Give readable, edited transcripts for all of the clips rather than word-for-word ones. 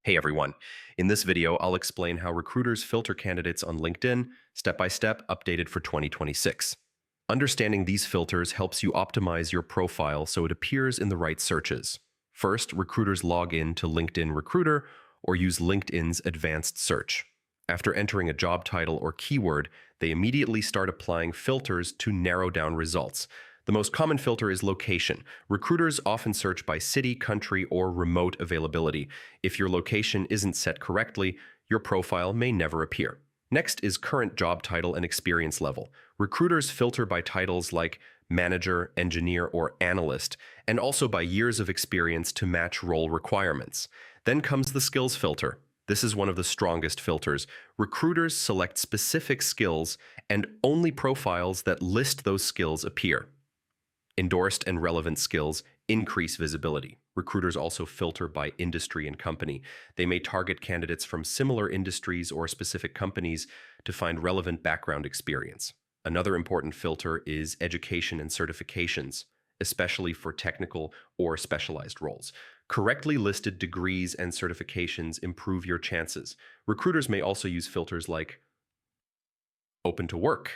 Hey everyone. In this video, I'll explain how recruiters filter candidates on LinkedIn, step by step, updated for 2026. Understanding these filters helps you optimize your profile so it appears in the right searches. First, recruiters log in to LinkedIn Recruiter or use LinkedIn's advanced search. After entering a job title or keyword, they immediately start applying filters to narrow down results. The most common filter is location. Recruiters often search by city, country, or remote availability. If your location isn't set correctly, your profile may never appear. Next is current job title and experience level. Recruiters filter by titles like manager, engineer, or analyst, and also by years of experience to match role requirements. Then comes the skills filter. This is one of the strongest filters. Recruiters select specific skills, and only profiles that list those skills appear. Endorsed and relevant skills increase visibility. Recruiters also filter by industry and company. They may target candidates from similar industries or specific companies to find relevant background experience. Another important filter is education and certifications, especially for technical or specialized roles. Correctly listed degrees and certifications improve your chances. Recruiters may also use filters like open to work,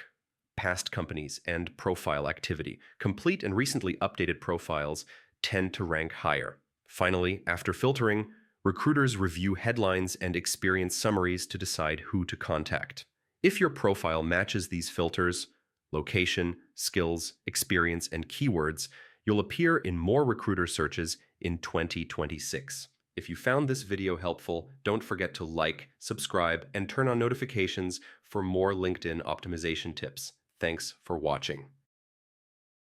past companies, and profile activity. Complete and recently updated profiles tend to rank higher. Finally, after filtering, recruiters review headlines and experience summaries to decide who to contact. If your profile matches these filters, location, skills, experience, and keywords, you'll appear in more recruiter searches in 2026. If you found this video helpful, don't forget to like, subscribe, and turn on notifications for more LinkedIn optimization tips. Thanks for watching.